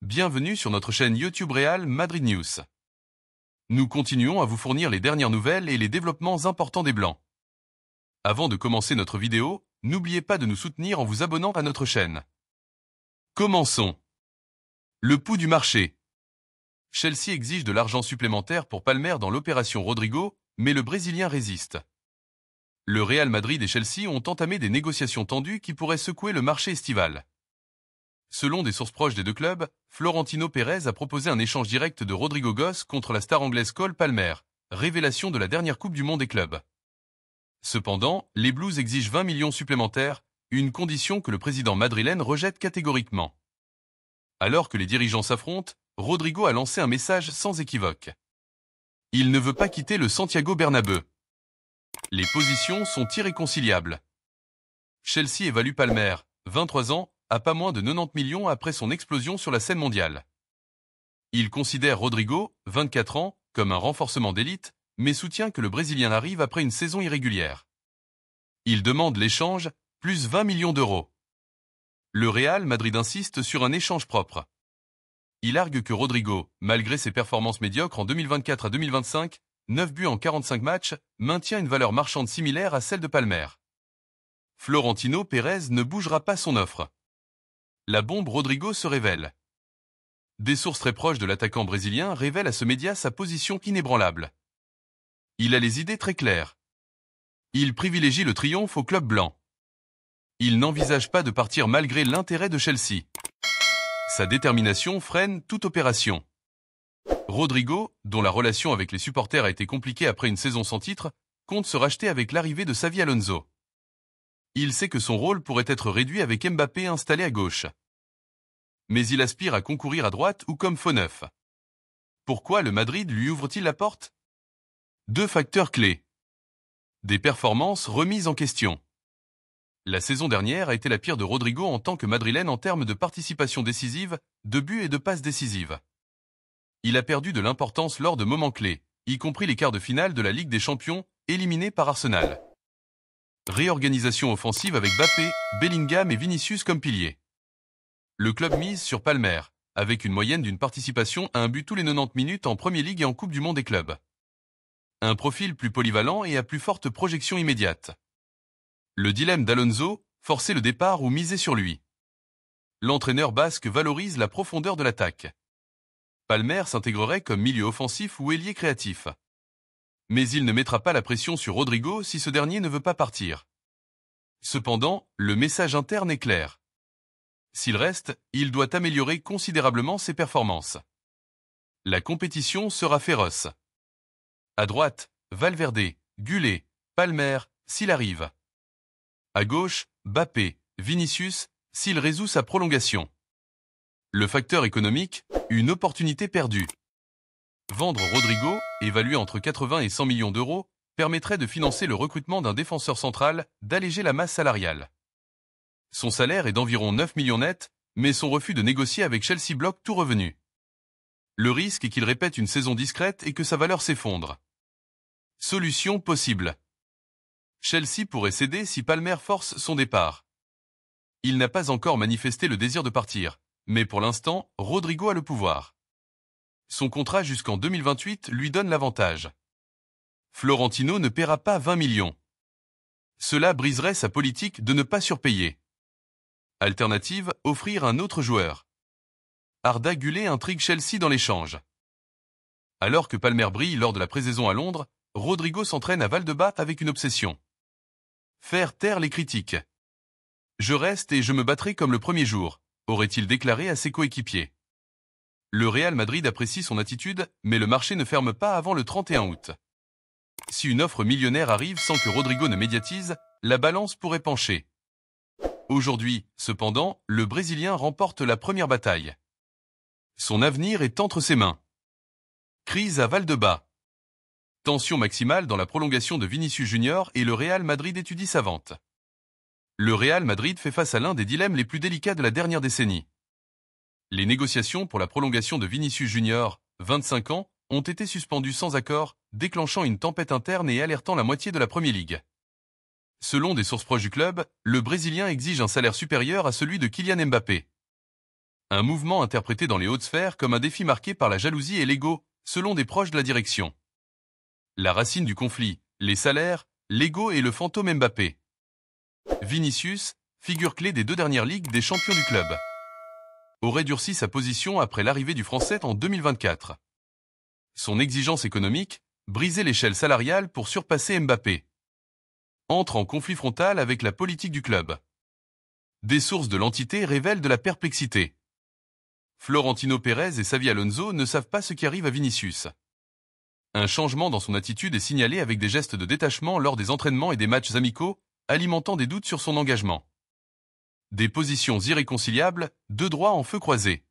bienvenue sur notre chaîne YouTube Real Madrid News. Nous continuons à vous fournir les dernières nouvelles et les développements importants des Blancs. Avant de commencer notre vidéo, n'oubliez pas de nous soutenir en vous abonnant à notre chaîne. Commençons. Le pouls du marché. Chelsea exige de l'argent supplémentaire pour Palmer dans l'opération Rodrigo, mais le Brésilien résiste. Le Real Madrid et Chelsea ont entamé des négociations tendues qui pourraient secouer le marché estival. Selon des sources proches des deux clubs, Florentino Pérez a proposé un échange direct de Rodrigo Goss contre la star anglaise Cole Palmer, révélation de la dernière Coupe du Monde des clubs. Cependant, les Blues exigent 20 millions supplémentaires, une condition que le président madrilène rejette catégoriquement. Alors que les dirigeants s'affrontent, Rodrigo a lancé un message sans équivoque. Il ne veut pas quitter le Santiago Bernabéu. Les positions sont irréconciliables. Chelsea évalue Palmer, 23 ans, à pas moins de 90 millions après son explosion sur la scène mondiale. Il considère Rodrigo, 24 ans, comme un renforcement d'élite, mais soutient que le Brésilien arrive après une saison irrégulière. Il demande l'échange, plus 20 millions d'euros. Le Real Madrid insiste sur un échange propre. Il argue que Rodrigo, malgré ses performances médiocres en 2024 à 2025, 9 buts en 45 matchs, maintient une valeur marchande similaire à celle de Palmer. Florentino Pérez ne bougera pas son offre. La bombe Rodrigo se révèle. Des sources très proches de l'attaquant brésilien révèlent à ce média sa position inébranlable. Il a les idées très claires. Il privilégie le triomphe au club blanc. Il n'envisage pas de partir malgré l'intérêt de Chelsea. Sa détermination freine toute opération. Rodrigo, dont la relation avec les supporters a été compliquée après une saison sans titre, compte se racheter avec l'arrivée de Xavi Alonso. Il sait que son rôle pourrait être réduit avec Mbappé installé à gauche. Mais il aspire à concourir à droite ou comme faux neuf. Pourquoi le Madrid lui ouvre-t-il la porte? Deux facteurs clés. Des performances remises en question. La saison dernière a été la pire de Rodrigo en tant que madrilène en termes de participation décisive, de buts et de passes décisives. Il a perdu de l'importance lors de moments clés, y compris les quarts de finale de la Ligue des Champions, éliminés par Arsenal. Réorganisation offensive avec Mbappé, Bellingham et Vinicius comme piliers. Le club mise sur Palmer, avec une moyenne d'une participation à un but tous les 90 minutes en Premier League et en Coupe du Monde des clubs. Un profil plus polyvalent et à plus forte projection immédiate. Le dilemme d'Alonso, forcer le départ ou miser sur lui. L'entraîneur basque valorise la profondeur de l'attaque. Palmer s'intégrerait comme milieu offensif ou ailier créatif. Mais il ne mettra pas la pression sur Rodrigo si ce dernier ne veut pas partir. Cependant, le message interne est clair. S'il reste, il doit améliorer considérablement ses performances. La compétition sera féroce. À droite, Valverde, Gullet, Palmer, s'il arrive. À gauche, Mbappé, Vinicius, s'il résout sa prolongation. Le facteur économique, une opportunité perdue. Vendre Rodrigo, évalué entre 80 et 100 millions d'euros, permettrait de financer le recrutement d'un défenseur central, d'alléger la masse salariale. Son salaire est d'environ 9 millions net, mais son refus de négocier avec Chelsea bloque tout revenu. Le risque est qu'il répète une saison discrète et que sa valeur s'effondre. Solution possible. Chelsea pourrait céder si Palmer force son départ. Il n'a pas encore manifesté le désir de partir, mais pour l'instant, Rodrigo a le pouvoir. Son contrat jusqu'en 2028 lui donne l'avantage. Florentino ne paiera pas 20 millions. Cela briserait sa politique de ne pas surpayer. Alternative, offrir un autre joueur. Arda Güler intrigue Chelsea dans l'échange. Alors que Palmer brille lors de la pré-saison à Londres, Rodrigo s'entraîne à Valdebebas avec une obsession. Faire taire les critiques. Je reste et je me battrai comme le premier jour, aurait-il déclaré à ses coéquipiers. Le Real Madrid apprécie son attitude, mais le marché ne ferme pas avant le 31 août. Si une offre millionnaire arrive sans que Rodrigo ne médiatise, la balance pourrait pencher. Aujourd'hui, cependant, le Brésilien remporte la première bataille. Son avenir est entre ses mains. Crise à Valdebebas. Tension maximale dans la prolongation de Vinicius Junior et le Real Madrid étudie sa vente. Le Real Madrid fait face à l'un des dilemmes les plus délicats de la dernière décennie. Les négociations pour la prolongation de Vinicius Junior, 25 ans, ont été suspendues sans accord, déclenchant une tempête interne et alertant la moitié de la Premier League. Selon des sources proches du club, le Brésilien exige un salaire supérieur à celui de Kylian Mbappé. Un mouvement interprété dans les hautes sphères comme un défi marqué par la jalousie et l'ego, selon des proches de la direction. La racine du conflit, les salaires, l'ego et le fantôme Mbappé. Vinicius, figure clé des 2 dernières ligues des champions du club, aurait durci sa position après l'arrivée du Français en 2024. Son exigence économique, briser l'échelle salariale pour surpasser Mbappé, entre en conflit frontal avec la politique du club. Des sources de l'entité révèlent de la perplexité. Florentino Pérez et Xavi Alonso ne savent pas ce qui arrive à Vinicius. Un changement dans son attitude est signalé avec des gestes de détachement lors des entraînements et des matchs amicaux, alimentant des doutes sur son engagement. Des positions irréconciliables, 2 droits en feu croisé.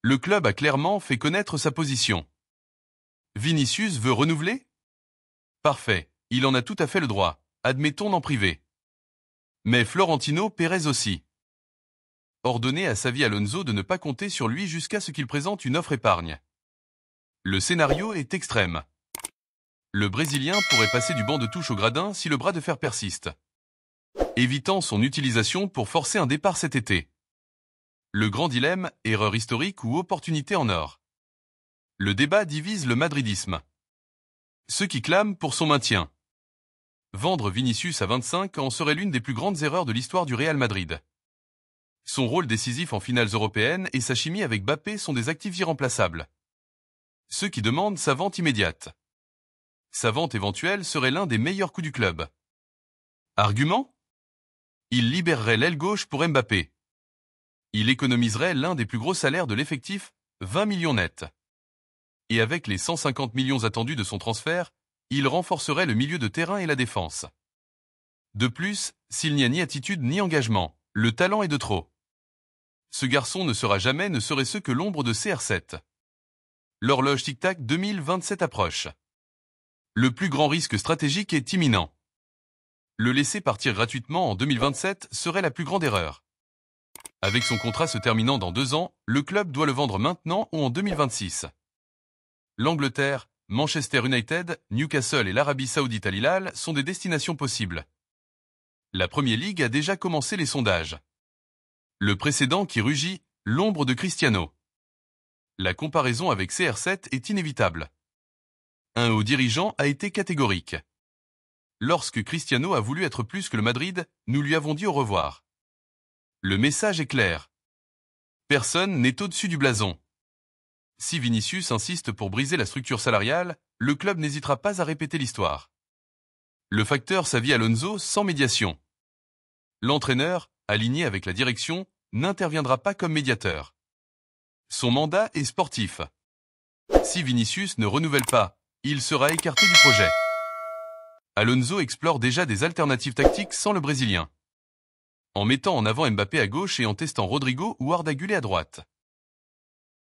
Le club a clairement fait connaître sa position. Vinicius veut renouveler? Parfait, il en a tout à fait le droit, admettons en privé. Mais Florentino Pérez aussi. Ordonné à Xavi Alonso de ne pas compter sur lui jusqu'à ce qu'il présente une offre épargne. Le scénario est extrême. Le Brésilien pourrait passer du banc de touche au gradin si le bras de fer persiste, évitant son utilisation pour forcer un départ cet été. Le grand dilemme, erreur historique ou opportunité en or. Le débat divise le madridisme. Ceux qui clament pour son maintien. Vendre Vinicius à 25 ans serait l'une des plus grandes erreurs de l'histoire du Real Madrid. Son rôle décisif en finales européennes et sa chimie avec Mbappé sont des actifs irremplaçables. Ceux qui demandent sa vente immédiate. Sa vente éventuelle serait l'un des meilleurs coups du club. Argument? Il libérerait l'aile gauche pour Mbappé. Il économiserait l'un des plus gros salaires de l'effectif, 20 millions nets. Et avec les 150 millions attendus de son transfert, il renforcerait le milieu de terrain et la défense. De plus, s'il n'y a ni attitude ni engagement, le talent est de trop. Ce garçon ne sera jamais ne serait ce que l'ombre de CR7. L'horloge tic-tac 2027 approche. Le plus grand risque stratégique est imminent. Le laisser partir gratuitement en 2027 serait la plus grande erreur. Avec son contrat se terminant dans 2 ans, le club doit le vendre maintenant ou en 2026. L'Angleterre, Manchester United, Newcastle et l'Arabie Saoudite Al Hilal sont des destinations possibles. La Premier League a déjà commencé les sondages. Le précédent qui rugit, l'ombre de Cristiano. La comparaison avec CR7 est inévitable. Un haut dirigeant a été catégorique. Lorsque Cristiano a voulu être plus que le Madrid, nous lui avons dit au revoir. Le message est clair. Personne n'est au-dessus du blason. Si Vinicius insiste pour briser la structure salariale, le club n'hésitera pas à répéter l'histoire. Le facteur Xavi Alonso sans médiation. L'entraîneur, aligné avec la direction, n'interviendra pas comme médiateur. Son mandat est sportif. Si Vinicius ne renouvelle pas, il sera écarté du projet. Alonso explore déjà des alternatives tactiques sans le Brésilien, en mettant en avant Mbappé à gauche et en testant Rodrigo ou Arda Güler à droite.